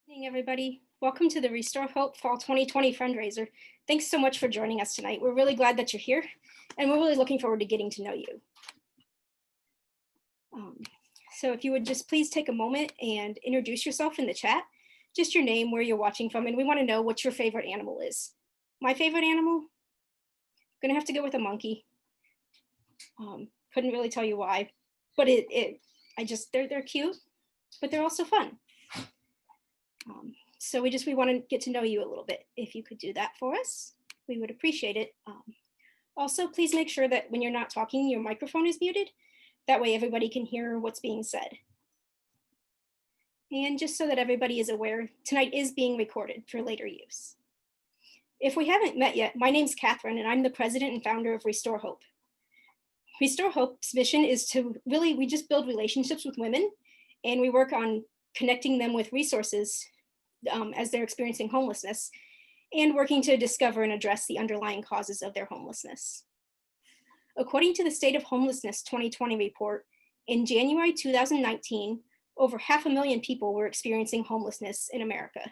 Evening, everybody. Welcome to the Restore Hope Fall 2020 fundraiser. Thanks so much for joining us tonight. We're really glad that you're here, and we're really looking forward to getting to know you. So if you would just please take a moment and introduce yourself in the chat, just your name, where you're watching from, and we want to know what your favorite animal is. My favorite animal? Gonna have to go with a monkey. Couldn't really tell you why, but they're cute, but they're also fun. So we want to get to know you a little bit. If you could do that for us, we would appreciate it. Also, please make sure that when you're not talking, your microphone is muted. That way everybody can hear what's being said. And just so that everybody is aware, tonight is being recorded for later use. If we haven't met yet, my name's Catherine, and I'm the president and founder of Restore Hope. Restore Hope's mission is to we just build relationships with women, and we work on connecting them with resources as they're experiencing homelessness, and working to discover and address the underlying causes of their homelessness. According to the State of Homelessness 2020 report, in January 2019, over 500,000 people were experiencing homelessness in America,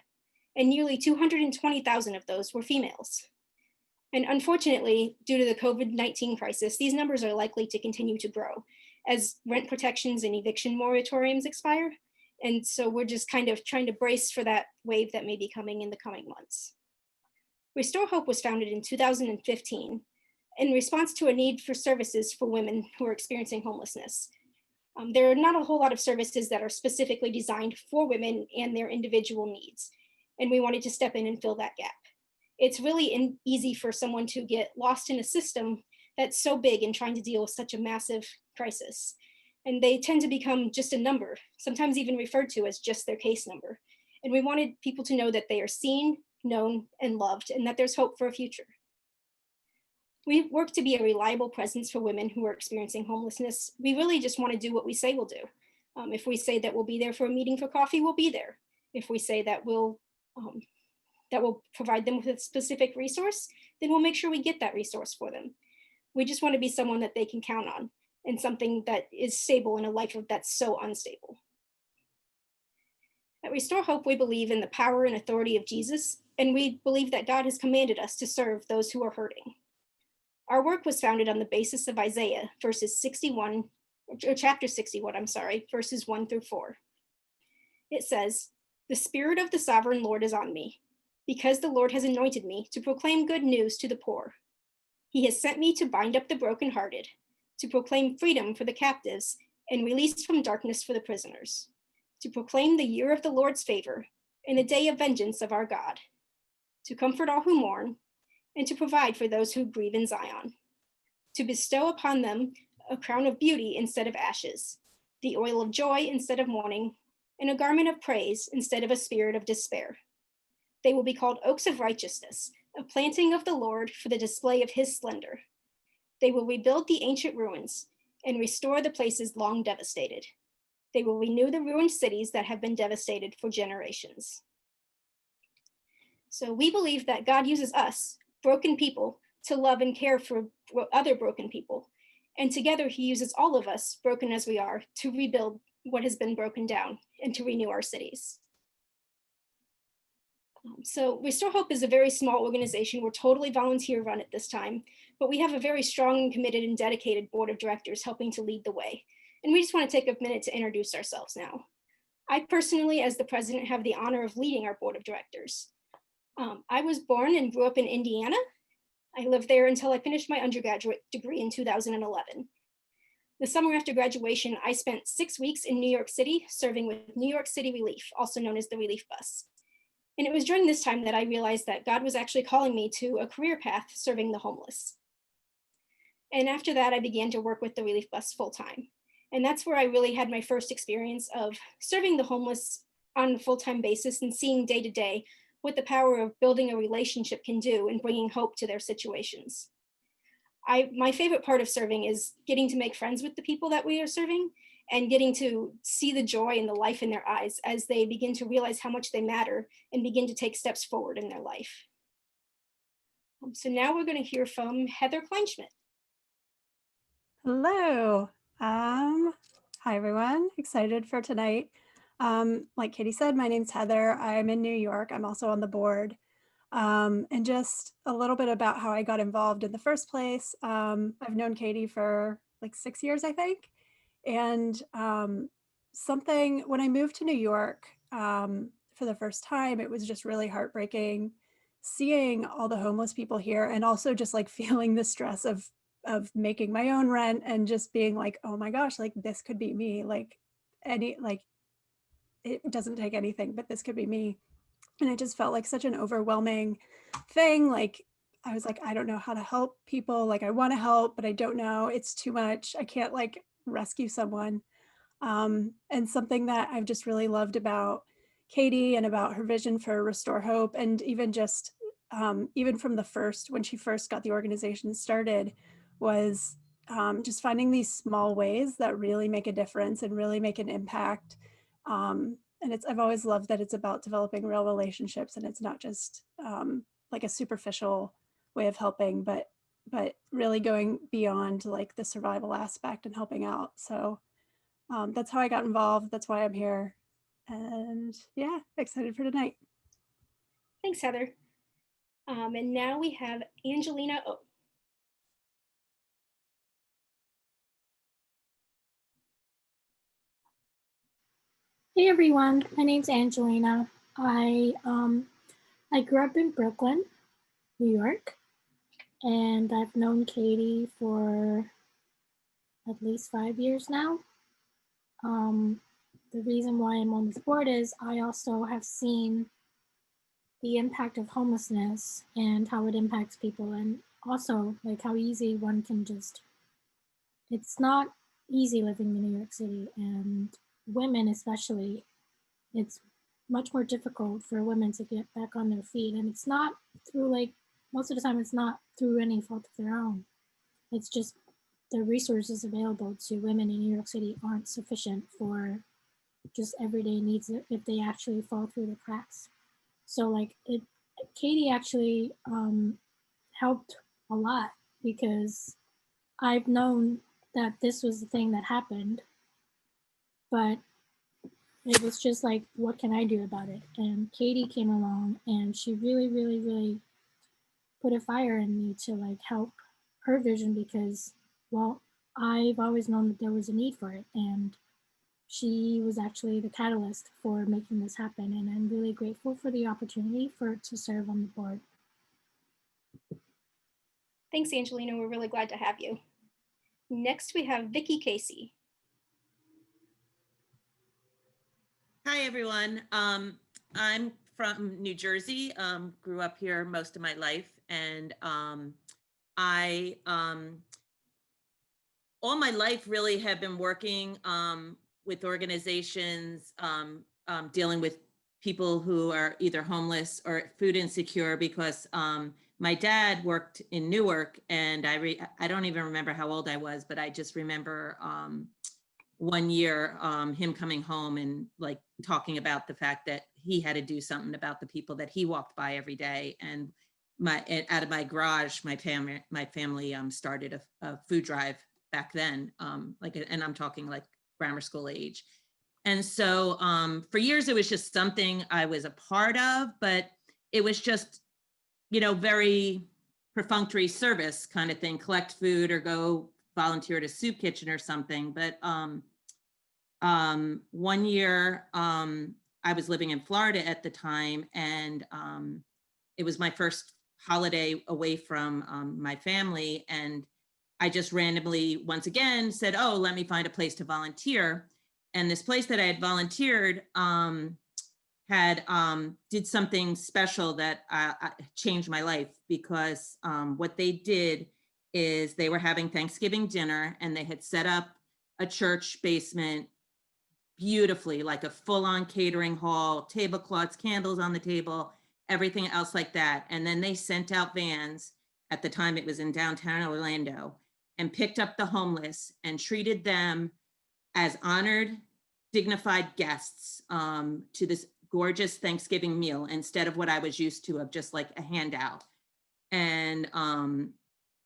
and nearly 220,000 of those were females. And unfortunately, due to the COVID-19 crisis, these numbers are likely to continue to grow as rent protections and eviction moratoriums expire. And so we're just kind of trying to brace for that wave that may be coming in the coming months. Restore Hope was founded in 2015 in response to a need for services for women who are experiencing homelessness. There are not a whole lot of services that are specifically designed for women and their individual needs, and we wanted to step in and fill that gap. It's really easy for someone to get lost in a system that's so big and trying to deal with such a massive crisis. And they tend to become just a number, sometimes even referred to as just their case number. And we wanted people to know that they are seen, known, and loved, and that there's hope for a future. We work to be a reliable presence for women who are experiencing homelessness. We really just want to do what we say we'll do. If we say that we'll be there for a meeting for coffee, we'll be there. If we say that we'll provide them with a specific resource, then we'll make sure we get that resource for them. We just want to be someone that they can count on, and something that is stable in a life that's so unstable. At Restore Hope, we believe in the power and authority of Jesus, and we believe that God has commanded us to serve those who are hurting. Our work was founded on the basis of Isaiah, chapter 61, verses 1 through 4. It says, "The Spirit of the Sovereign Lord is on me, because the Lord has anointed me to proclaim good news to the poor. He has sent me to bind up the brokenhearted, to proclaim freedom for the captives and release from darkness for the prisoners, to proclaim the year of the Lord's favor and the day of vengeance of our God, to comfort all who mourn, and to provide for those who grieve in Zion, to bestow upon them a crown of beauty instead of ashes, the oil of joy instead of mourning, and a garment of praise instead of a spirit of despair. They will be called oaks of righteousness, a planting of the Lord for the display of his splendor. They will rebuild the ancient ruins and restore the places long devastated. They will renew the ruined cities that have been devastated for generations." So we believe that God uses us, broken people, to love and care for other broken people. And together he uses all of us, broken as we are, to rebuild what has been broken down and to renew our cities. So Restore Hope is a very small organization. We're totally volunteer run at this time, but we have a very strong, committed, and dedicated board of directors helping to lead the way. And we just want to take a minute to introduce ourselves now. I personally, as the president, have the honor of leading our board of directors. I was born and grew up in Indiana. I lived there until I finished my undergraduate degree in 2011. The summer after graduation, I spent 6 weeks in New York City serving with New York City Relief, also known as the Relief Bus. And it was during this time that I realized that God was actually calling me to a career path serving the homeless. And after that, I began to work with the Relief Bus full time. And that's where I really had my first experience of serving the homeless on a full-time basis and seeing day to day what the power of building a relationship can do and bringing hope to their situations. My favorite part of serving is getting to make friends with the people that we are serving and getting to see the joy and the life in their eyes as they begin to realize how much they matter and begin to take steps forward in their life. So now we're going to hear from Heather Kleinschmidt. Hello. Hi, everyone. Excited for tonight. Like Katie said, my name's Heather. I'm in New York. I'm also on the board. And just a little bit about how I got involved in the first place. I've known Katie for like 6 years, I think. And something, when I moved to New York for the first time, it was just really heartbreaking seeing all the homeless people here, and also just like feeling the stress of making my own rent and just being like, oh my gosh, like this could be me. Like any, like it doesn't take anything, but this could be me. And it just felt like such an overwhelming thing. Like I was like, I don't know how to help people. Like I want to help, but I don't know. It's too much. I can't like rescue someone. And something that I've just really loved about Katie and about her vision for Restore Hope, and even just even from the first, when she first got the organization started, was just finding these small ways that really make a difference and really make an impact. And I've always loved that it's about developing real relationships, and it's not just like a superficial way of helping, but really going beyond like the survival aspect and helping out. So that's how I got involved. That's why I'm here. And yeah, excited for tonight. Thanks, Heather. And now we have Angelina O. Hey everyone, my name's Angelina. I grew up in Brooklyn, New York, and I've known Katie for at least 5 years now. The reason why I'm on this board is I also have seen the impact of homelessness and how it impacts people, and also like how easy one can just, it's not easy living in New York City, and women especially, it's much more difficult for women to get back on their feet. And it's not through like, most of the time, it's not through any fault of their own. It's just the resources available to women in New York City aren't sufficient for just everyday needs if they actually fall through the cracks. So like Katie actually helped a lot, because I've known that this was the thing that happened, but it was just like, what can I do about it? And Katie came along and she really, really, really put a fire in me to like help her vision, because, well, I've always known that there was a need for it. And she was actually the catalyst for making this happen. And I'm really grateful for the opportunity to serve on the board. Thanks, Angelina. We're really glad to have you. Next, we have Vicki Casey. Hi, everyone. I'm from New Jersey, grew up here most of my life, and I, all my life really have been working with organizations dealing with people who are either homeless or food insecure, because my dad worked in Newark, and I don't even remember how old I was, but I just remember one year him coming home and like talking about the fact that he had to do something about the people that he walked by every day. And out of my garage, my family started a food drive back then, and I'm talking like grammar school age. And so for years it was just something I was a part of, but it was just, very perfunctory service kind of thing, collect food or go volunteer at a soup kitchen or something. But one year I was living in Florida at the time, and it was my first holiday away from my family. And I just randomly, once again, said, oh, let me find a place to volunteer. And this place that I had volunteered did something special that changed my life, because what they did is they were having Thanksgiving dinner, and they had set up a church basement beautifully, like a full-on catering hall, tablecloths, candles on the table, everything else like that. And then they sent out vans, at the time it was in downtown Orlando, and picked up the homeless and treated them as honored, dignified guests to this gorgeous Thanksgiving meal, instead of what I was used to of just like a handout. And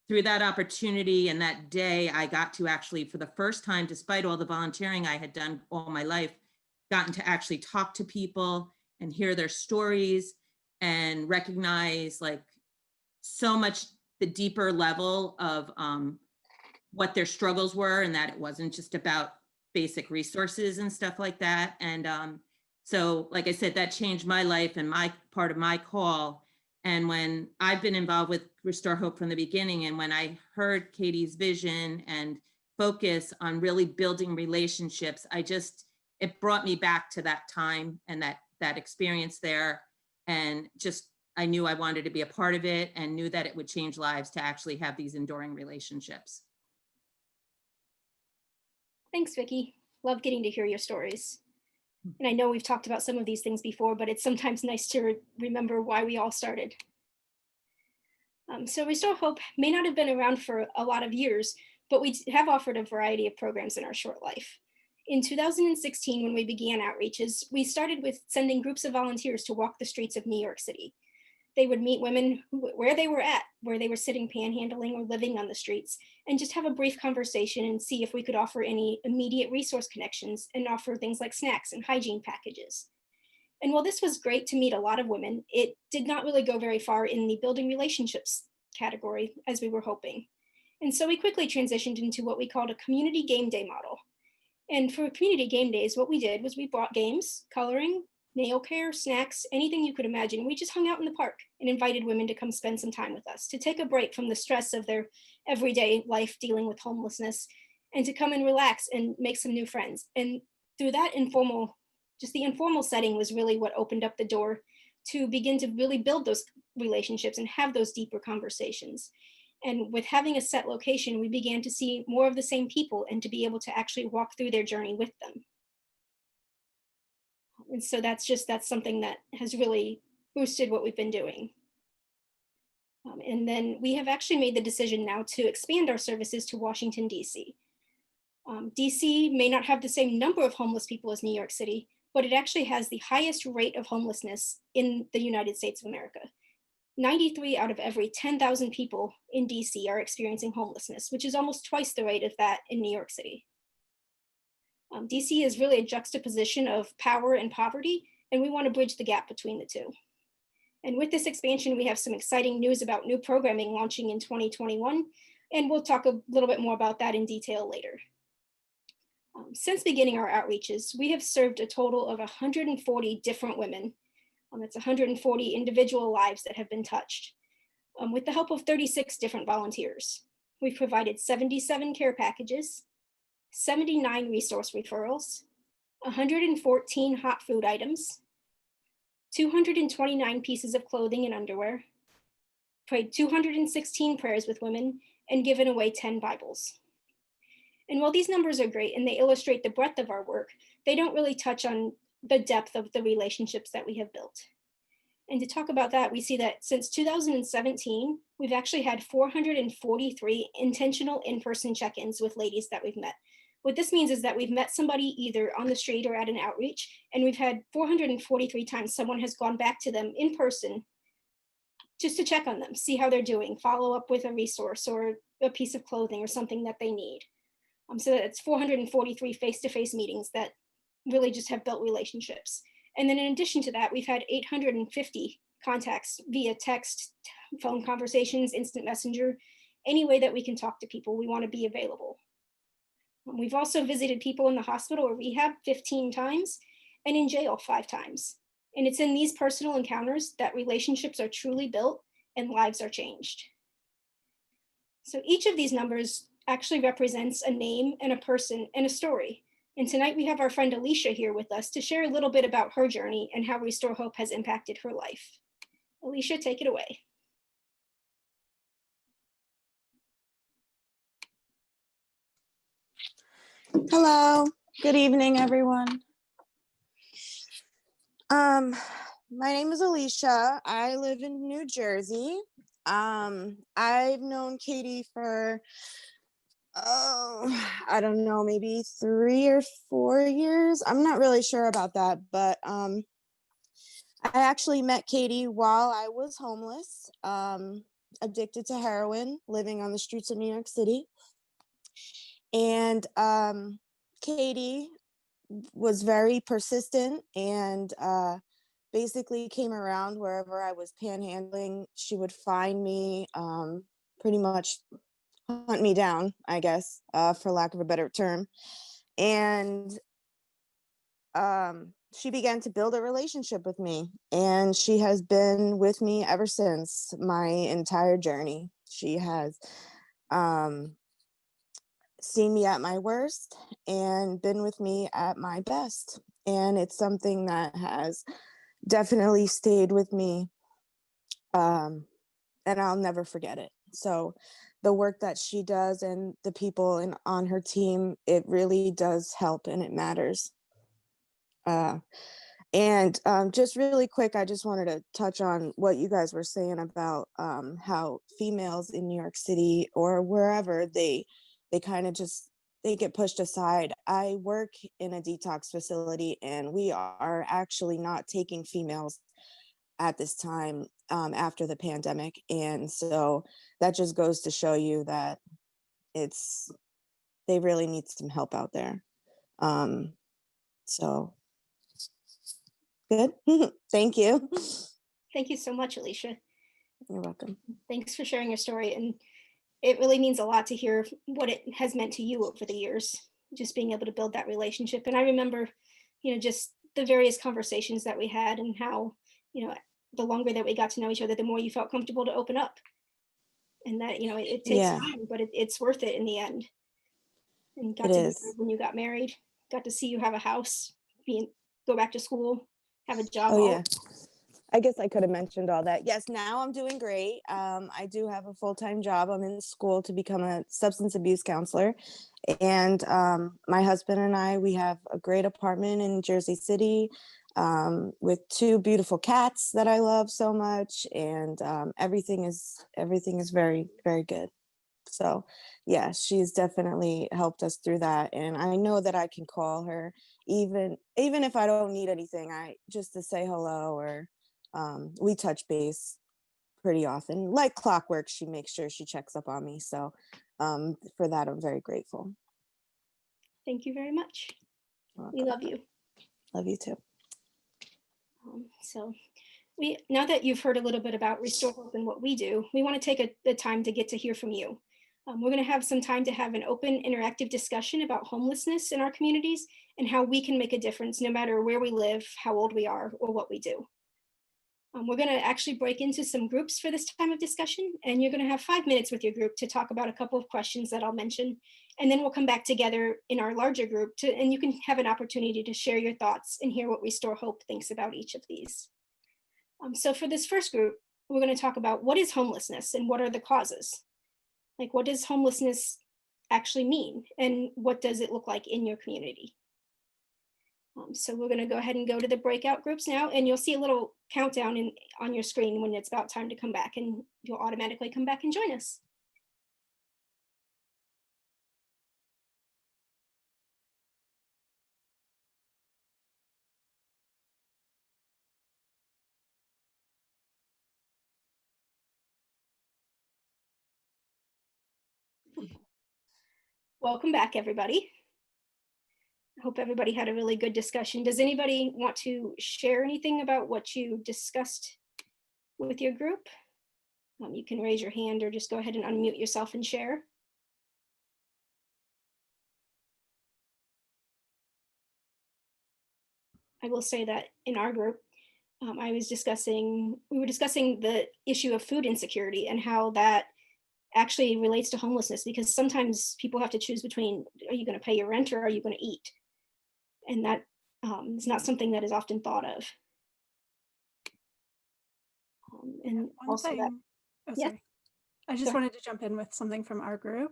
through that opportunity and that day, I got to actually, for the first time, despite all the volunteering I had done all my life, gotten to actually talk to people and hear their stories and recognize like so much the deeper level of what their struggles were, and that it wasn't just about basic resources and stuff like that. And so, like I said, that changed my life and my part of my call. And when I've been involved with Restore Hope from the beginning, and when I heard Katie's vision and focus on really building relationships, it brought me back to that time and that experience there. And just, I knew I wanted to be a part of it and knew that it would change lives to actually have these enduring relationships. Thanks, Vicki. Love getting to hear your stories. And I know we've talked about some of these things before, but it's sometimes nice to remember why we all started. So Restore Hope may not have been around for a lot of years, but we have offered a variety of programs in our short life. In 2016, when we began outreaches, we started with sending groups of volunteers to walk the streets of New York City. They would meet women where they were at, where they were sitting panhandling or living on the streets, and just have a brief conversation and see if we could offer any immediate resource connections and offer things like snacks and hygiene packages. And while this was great to meet a lot of women, it did not really go very far in the building relationships category as we were hoping. And so we quickly transitioned into what we called a community game day model. And for community game days, what we did was we brought games, coloring, nail care, snacks, anything you could imagine. We just hung out in the park and invited women to come spend some time with us, to take a break from the stress of their everyday life dealing with homelessness, and to come and relax and make some new friends. And through that the informal setting was really what opened up the door to begin to really build those relationships and have those deeper conversations. And with having a set location, we began to see more of the same people and to be able to actually walk through their journey with them. And so that's something that has really boosted what we've been doing. And then we have actually made the decision now to expand our services to Washington, D.C. DC may not have the same number of homeless people as New York City, but it actually has the highest rate of homelessness in the United States of America. 93 out of every 10,000 people in DC are experiencing homelessness, which is almost twice the rate of that in New York City. DC is really a juxtaposition of power and poverty, and we want to bridge the gap between the two. And with this expansion, we have some exciting news about new programming launching in 2021, and we'll talk a little bit more about that in detail later. Since beginning our outreaches, we have served a total of 140 different women. That's 140 individual lives that have been touched, with the help of 36 different volunteers. We've provided 77 care packages, 79 resource referrals, 114 hot food items, 229 pieces of clothing and underwear, prayed 216 prayers with women, and given away 10 Bibles. And while these numbers are great and they illustrate the breadth of our work, they don't really touch on the depth of the relationships that we have built. And to talk about that, we see that since 2017, we've actually had 443 intentional in-person check-ins with ladies that we've met. What this means is that we've met somebody either on the street or at an outreach, and we've had 443 times someone has gone back to them in person just to check on them, see how they're doing, follow up with a resource or a piece of clothing or something that they need. So it's 443 face-to-face meetings that really just have built relationships. And then in addition to that, we've had 850 contacts via text, phone conversations, instant messenger, any way that we can talk to people, we want to be available. We've also visited people in the hospital or rehab 15 times and in jail 5 times. And it's in these personal encounters that relationships are truly built and lives are changed. So each of these numbers actually represents a name and a person and a story. And tonight we have our friend Alicia here with us to share a little bit about her journey and how Restore Hope has impacted her life. Alicia, take it away. Hello, good evening, everyone. My name is Alicia. I live in New Jersey. I've known Katie for, I don't know, maybe 3 or 4 years. I'm not really sure about that, but I actually met Katie while I was homeless, addicted to heroin, living on the streets of New York City. And Katie was very persistent and basically came around wherever I was panhandling. She would find me, pretty much hunt me down, I guess, for lack of a better term. And she began to build a relationship with me, and she has been with me ever since my entire journey. She has seen me at my worst and been with me at my best. And it's something that has definitely stayed with me. And I'll never forget it. So the work that she does and the people on her team, it really does help and it matters. And just really quick, I just wanted to touch on what you guys were saying about how females in New York City or wherever they kind of just they get pushed aside. I work in a detox facility, and we are actually not taking females at this time after the pandemic, and so that just goes to show you that they really need some help out there. So good. Thank you. Thank you so much, Alicia. You're welcome. Thanks for sharing your story. And it really means a lot to hear what it has meant to you over the years, just being able to build that relationship. And I remember, just the various conversations that we had and how, the longer that we got to know each other, the more you felt comfortable to open up. And that, it takes Yeah, time, but it's worth it in the end. And it got to be is. there when you got married, got to see you have a house, go back to school, have a job. Oh yeah. I guess I could have mentioned all that. Yes, now I'm doing great. I do have a full-time job. I'm in school to become a substance abuse counselor. And my husband and I, we have a great apartment in Jersey City with 2 beautiful cats that I love so much. And everything is very, very good. So yeah, she's definitely helped us through that. And I know that I can call her even if I don't need anything, just to say hello, or we touch base pretty often. Like clockwork, she makes sure she checks up on me. So for that, I'm very grateful. Thank you very much. You're We welcome. love you. Love you too. So now that you've heard a little bit about Restore Hope and what we do, we want to take the time to get to hear from you. We're going to have some time to have an open, interactive discussion about homelessness in our communities and how we can make a difference no matter where we live, how old we are, or what we do. We're going to actually break into some groups for this time of discussion, and you're going to have 5 minutes with your group to talk about a couple of questions that I'll mention, and then we'll come back together in our larger group and you can have an opportunity to share your thoughts and hear what Restore Hope thinks about each of these. So for this first group, we're going to talk about what is homelessness and what are the causes? Like, what does homelessness actually mean? And what does it look like in your community? So we're going to go ahead and go to the breakout groups now, and you'll see a little countdown on your screen when it's about time to come back, and you'll automatically come back and join us. Welcome back, everybody. I hope everybody had a really good discussion. Does anybody want to share anything about what you discussed with your group? You can raise your hand or just go ahead and unmute yourself and share. I will say that in our group, we were discussing the issue of food insecurity and how that actually relates to homelessness, because sometimes people have to choose between, are you going to pay your rent or are you going to eat? And that is not something that is often thought of. And One also thing, that, oh, yeah. sorry. I just wanted to jump in with something from our group.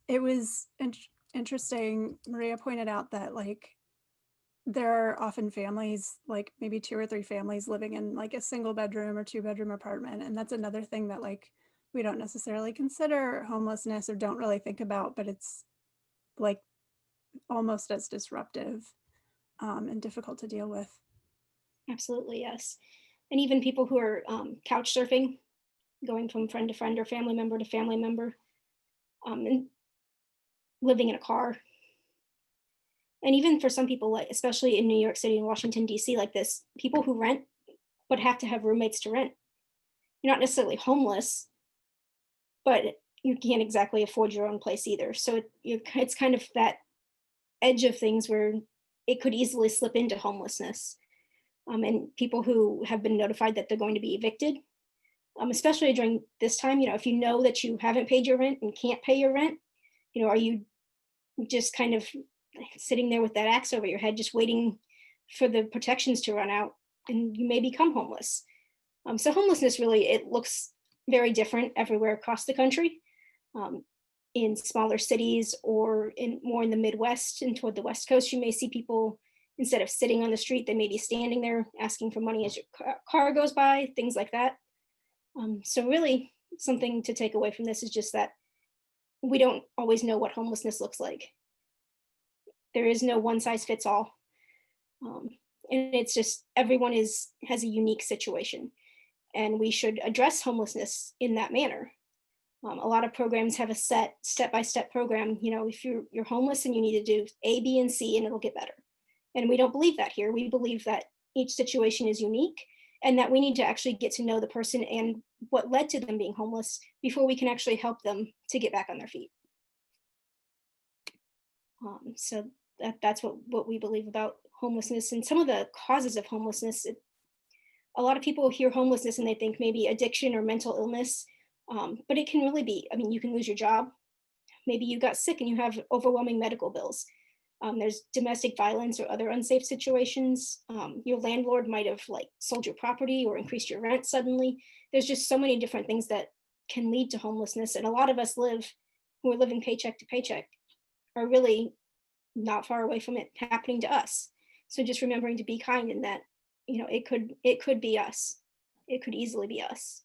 It was interesting. Maria pointed out that there are often families, like maybe 2 or 3 families living in like a single bedroom or 2-bedroom apartment. And that's another thing that we don't necessarily consider homelessness or don't really think about, but it's like almost as disruptive and difficult to deal with. Absolutely, yes. And even people who are couch surfing, going from friend to friend or family member to family member, and living in a car. And even for some people, like especially in New York City and Washington, D.C., like this, people who rent but have to have roommates to rent. You're not necessarily homeless, but you can't exactly afford your own place either. So it's kind of that edge of things where it could easily slip into homelessness. And people who have been notified that they're going to be evicted, especially during this time, if you know that you haven't paid your rent and can't pay your rent, are you just kind of sitting there with that axe over your head, just waiting for the protections to run out, and you may become homeless. So homelessness really, it looks very different everywhere across the country. In smaller cities or more in the Midwest and toward the West Coast, you may see people, instead of sitting on the street, they may be standing there asking for money as your car goes by, things like that. So really, something to take away from this is just that we don't always know what homelessness looks like. There is no one size fits all. And it's just everyone has a unique situation, and we should address homelessness in that manner. A lot of programs have a set step-by-step program. If you're homeless and you need to do A, B, and C, and it'll get better. And we don't believe that here. We believe that each situation is unique, and that we need to actually get to know the person and what led to them being homeless before we can actually help them to get back on their feet. So that's what we believe about homelessness and some of the causes of homelessness. A lot of people hear homelessness and they think maybe addiction or mental illness, but it can really be. I mean, you can lose your job. Maybe you got sick and you have overwhelming medical bills. There's domestic violence or other unsafe situations. Your landlord might have sold your property or increased your rent suddenly. There's just so many different things that can lead to homelessness. And a lot of us who are living paycheck to paycheck are really not far away from it happening to us. So just remembering to be kind in that, it could be us. It could easily be us.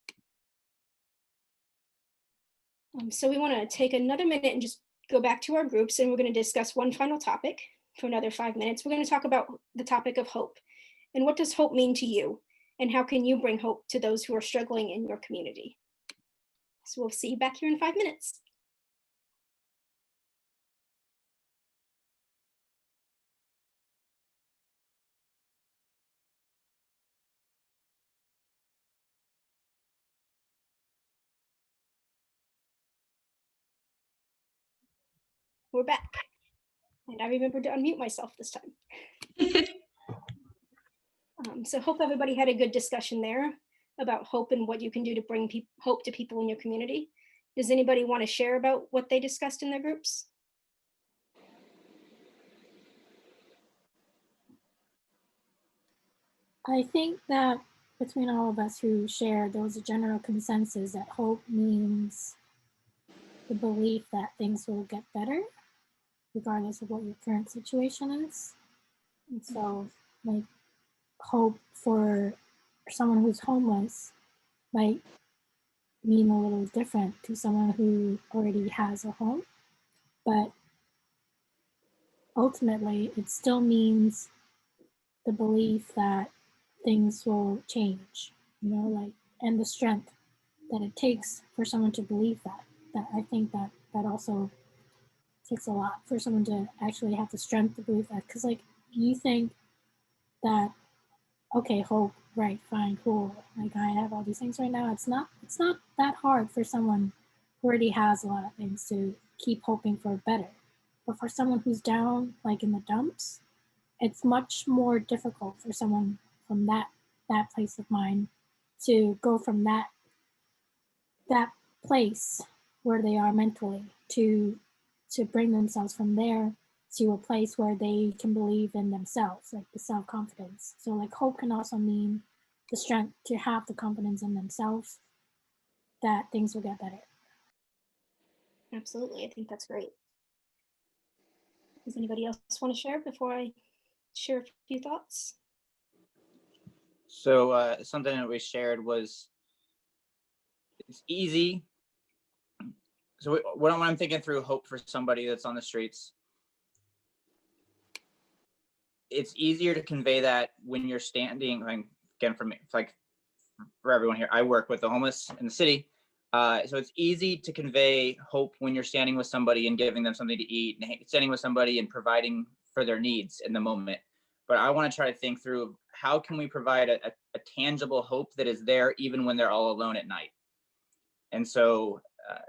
So we want to take another minute and just go back to our groups, and we're going to discuss one final topic for another 5 minutes. We're going to talk about the topic of hope. And what does hope mean to you? And how can you bring hope to those who are struggling in your community? So we'll see you back here in 5 minutes. We're back. And I remembered to unmute myself this time. So hope everybody had a good discussion there about hope and what you can do to bring hope to people in your community. Does anybody want to share about what they discussed in their groups? I think that between all of us who shared, there was a general consensus that hope means the belief that things will get better, regardless of what your current situation is. And so, hope for someone who's homeless might mean a little different to someone who already has a home, but ultimately it still means the belief that things will change, and the strength that it takes for someone to believe that I think that also takes a lot for someone to actually have the strength to believe that. Because you think that, okay, hope, right, fine, cool, I have all these things right now. It's not that hard for someone who already has a lot of things to keep hoping for better. But for someone who's down in the dumps, it's much more difficult for someone from that place of mind to go from that place where they are mentally to bring themselves from there to a place where they can believe in themselves, the self-confidence. So hope can also mean the strength to have the confidence in themselves that things will get better. Absolutely, I think that's great. Does anybody else want to share before I share a few thoughts? So something that we shared was it's easy. So when I'm thinking through hope for somebody that's on the streets, it's easier to convey that when you're standing, again, for me, for everyone here, I work with the homeless in the city. So it's easy to convey hope when you're standing with somebody and giving them something to eat, and standing with somebody and providing for their needs in the moment. But I want to try to think through how can we provide a tangible hope that is there even when they're all alone at night. And so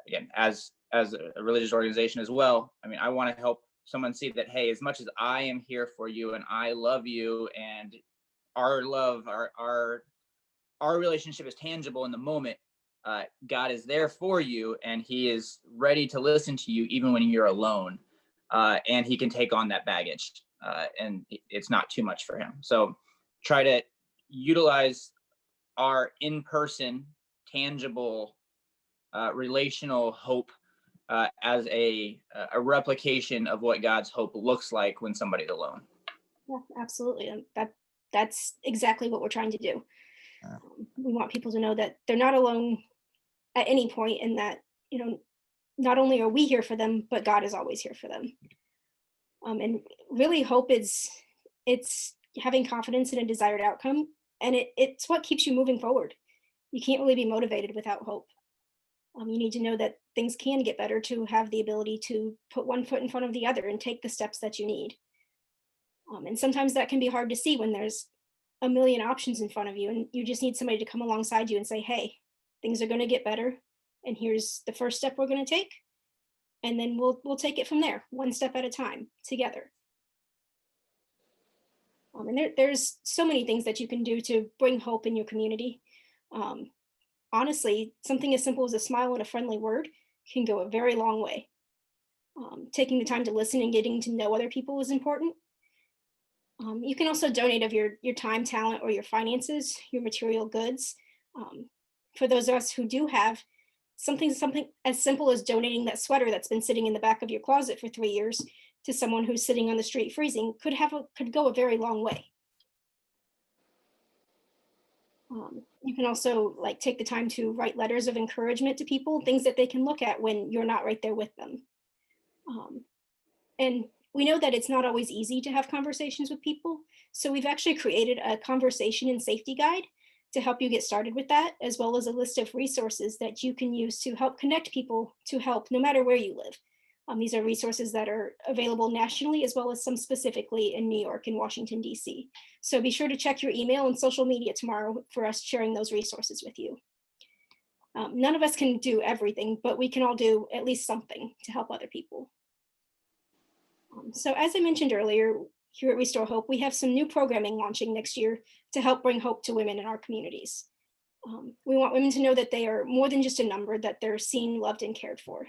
again, as a religious organization as well, I mean, I want to help someone see that, hey, as much as I am here for you and I love you, and our love, our relationship is tangible in the moment, God is there for you, and he is ready to listen to you even when you're alone, and he can take on that baggage, and it's not too much for him. So try to utilize our in-person, tangible, relational hope as a replication of what God's hope looks like when somebody's alone. Yeah, absolutely. And that's exactly what we're trying to do. We want people to know that they're not alone at any point, and that, not only are we here for them, but God is always here for them. And really, hope it's having confidence in a desired outcome, and it's what keeps you moving forward. You can't really be motivated without hope. You need to know that things can get better to have the ability to put one foot in front of the other and take the steps that you need. And sometimes that can be hard to see when there's a million options in front of you, and you just need somebody to come alongside you and say, hey, things are going to get better, and here's the first step we're going to take, and then we'll take it from there, one step at a time, together. And there's so many things that you can do to bring hope in your community. Honestly, something as simple as a smile and a friendly word can go a very long way. Taking the time to listen and getting to know other people is important. You can also donate of your time, talent, or your finances, your material goods. For those of us who do have something as simple as donating that sweater that's been sitting in the back of your closet for 3 years to someone who's sitting on the street freezing could go a very long way. You can also take the time to write letters of encouragement to people, things that they can look at when you're not right there with them. And we know that it's not always easy to have conversations with people. So we've actually created a conversation and safety guide to help you get started with that, as well as a list of resources that you can use to help connect people to help no matter where you live. These are resources that are available nationally, as well as some specifically in New York and Washington, D.C. So be sure to check your email and social media tomorrow for us sharing those resources with you. None of us can do everything, but we can all do at least something to help other people. So as I mentioned earlier, here at Restore Hope, we have some new programming launching next year to help bring hope to women in our communities. We want women to know that they are more than just a number, that they're seen, loved, and cared for.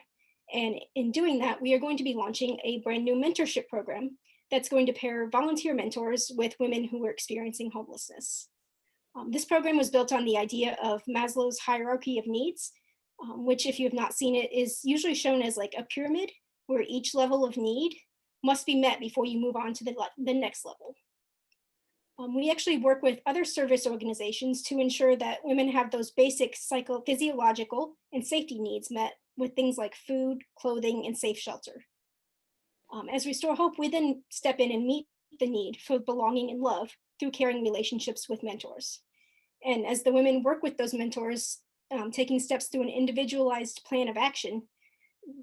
And in doing that, we are going to be launching a brand new mentorship program that's going to pair volunteer mentors with women who are experiencing homelessness. This program was built on the idea of Maslow's hierarchy of needs, which, if you have not seen it, is usually shown as like a pyramid where each level of need must be met before you move on to the next level. We actually work with other service organizations to ensure that women have those basic psychophysiological and safety needs met with things like food, clothing, and safe shelter. As Restore Hope, we then step in and meet the need for belonging and love through caring relationships with mentors. And as the women work with those mentors, taking steps through an individualized plan of action,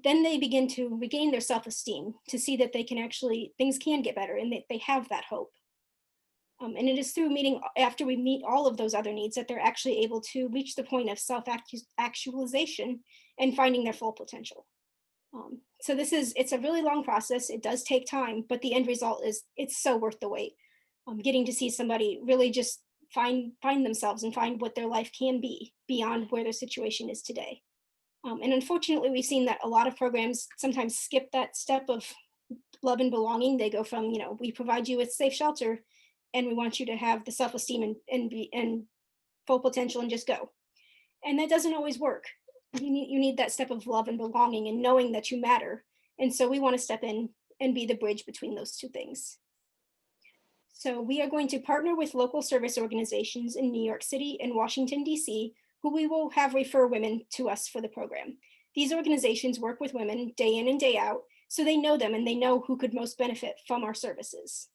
then they begin to regain their self-esteem, to see that things can get better and that they have that hope. And it is through after we meet all of those other needs, that they're actually able to reach the point of self-actualization and finding their full potential. So it's a really long process. It does take time, but the end result it's so worth the wait. Getting to see somebody really just find themselves and find what their life can be beyond where their situation is today. And unfortunately, we've seen that a lot of programs sometimes skip that step of love and belonging. They go from, we provide you with safe shelter, and we want you to have the self-esteem and full potential and just go. And that doesn't always work. You need that step of love and belonging and knowing that you matter. And so we want to step in and be the bridge between those two things. So we are going to partner with local service organizations in New York City and Washington, D.C., who we will have refer women to us for the program. These organizations work with women day in and day out, so they know them and they know who could most benefit from our services.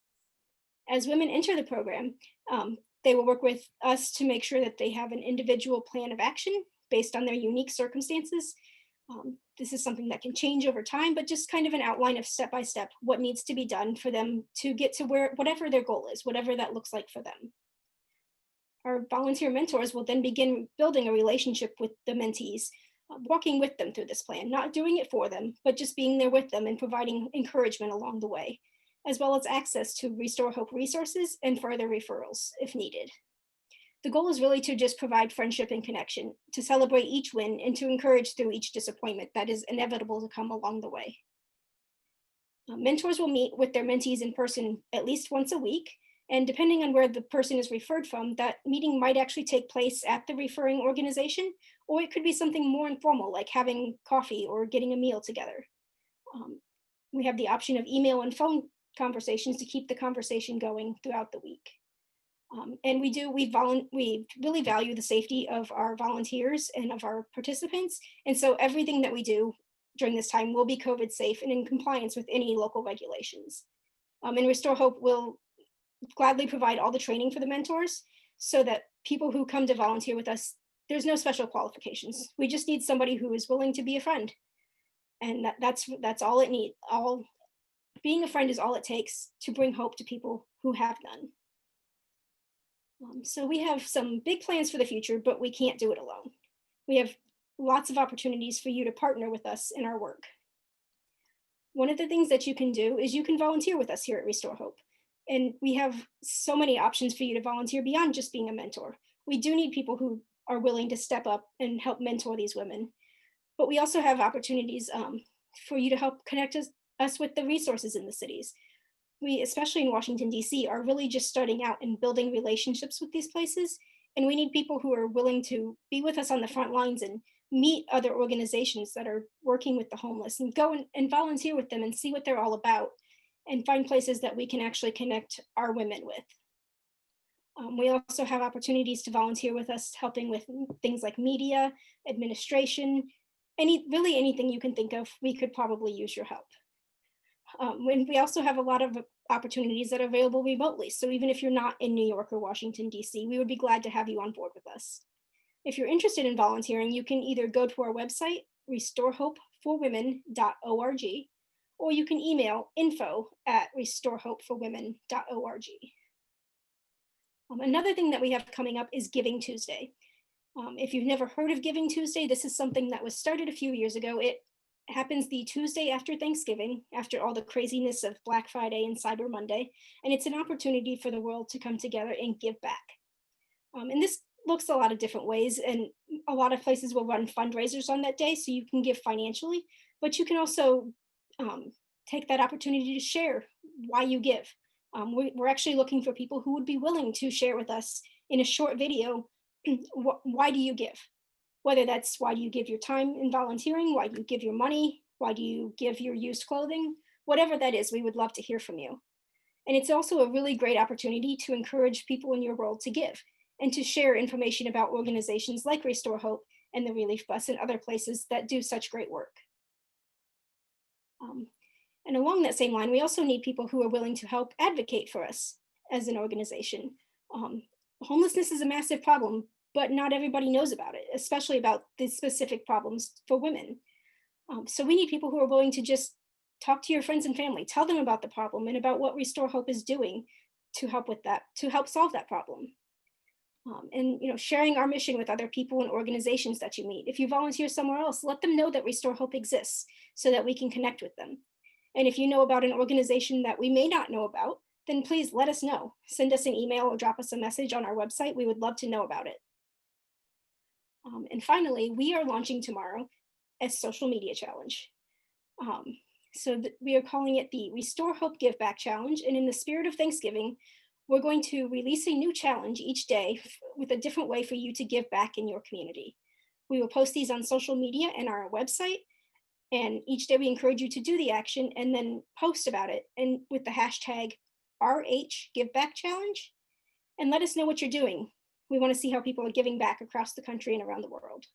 As women enter the program, they will work with us to make sure that they have an individual plan of action based on their unique circumstances, This is something that can change over time, but just kind of an outline of step by step what needs to be done for them to get to whatever their goal is, whatever that looks like for them. Our volunteer mentors will then begin building a relationship with the mentees, walking with them through this plan, not doing it for them, but just being there with them and providing encouragement along the way, as well as access to Restore Hope resources and further referrals if needed. The goal is really to just provide friendship and connection, to celebrate each win and to encourage through each disappointment that is inevitable to come along the way. Mentors will meet with their mentees in person at least once a week, and depending on where the person is referred from, that meeting might actually take place at the referring organization, or it could be something more informal, like having coffee or getting a meal together. We have the option of email and phone conversations to keep the conversation going throughout the week. And we really value the safety of our volunteers and of our participants. And so everything that we do during this time will be COVID safe and in compliance with any local regulations. And Restore Hope will gladly provide all the training for the mentors so that people who come to volunteer with us, there's no special qualifications. We just need somebody who is willing to be a friend. And that's all it needs. Being a friend is all it takes to bring hope to people who have none. So we have some big plans for the future, but we can't do it alone. We have lots of opportunities for you to partner with us in our work. One of the things that you can do is you can volunteer with us here at Restore Hope. And we have so many options for you to volunteer beyond just being a mentor. We do need people who are willing to step up and help mentor these women. But we also have opportunities for you to help connect us with the resources in the cities. We, especially in Washington, D.C., are really just starting out and building relationships with these places. And we need people who are willing to be with us on the front lines and meet other organizations that are working with the homeless and go and volunteer with them and see what they're all about and find places that we can actually connect our women with. We also have opportunities to volunteer with us, helping with things like media, administration, really anything you can think of, we could probably use your help. We also have a lot of opportunities that are available remotely. So even if you're not in New York or Washington, D.C., we would be glad to have you on board with us. If you're interested in volunteering, you can either go to our website, restorehopeforwomen.org, or you can email info@restorehopeforwomen.org. Another thing that we have coming up is Giving Tuesday. If you've never heard of Giving Tuesday, this is something that was started a few years ago. It happens the Tuesday after Thanksgiving, after all the craziness of Black Friday and Cyber Monday, and it's an opportunity for the world to come together and give back. And this looks a lot of different ways, and a lot of places will run fundraisers on that day, so you can give financially, but you can also take that opportunity to share why you give. We're actually looking for people who would be willing to share with us in a short video, why do you give? Whether that's why do you give your time in volunteering, why do you give your money, why do you give your used clothing, whatever that is, we would love to hear from you. And it's also a really great opportunity to encourage people in your world to give and to share information about organizations like Restore Hope and the Relief Bus and other places that do such great work. And along that same line, we also need people who are willing to help advocate for us as an organization. Homelessness is a massive problem, but not everybody knows about it, especially about the specific problems for women. So we need people who are willing to just talk to your friends and family, tell them about the problem and about what Restore Hope is doing to help with that, to help solve that problem. And sharing our mission with other people and organizations that you meet. If you volunteer somewhere else, let them know that Restore Hope exists so that we can connect with them. And if you know about an organization that we may not know about, then please let us know. Send us an email or drop us a message on our website. We would love to know about it. And finally, we are launching tomorrow a social media challenge. We are calling it the Restore Hope Give Back Challenge. And in the spirit of Thanksgiving, we're going to release a new challenge each day with a different way for you to give back in your community. We will post these on social media and our website. And each day we encourage you to do the action and then post about it and with the hashtag #RHGiveBackChallenge, and let us know what you're doing. We want to see how people are giving back across the country and around the world.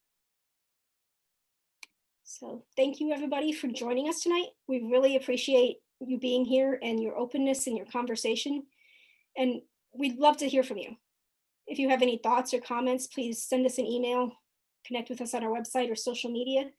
So thank you everybody for joining us tonight. We really appreciate you being here and your openness and your conversation. And we'd love to hear from you. If you have any thoughts or comments, please send us an email, connect with us on our website or social media.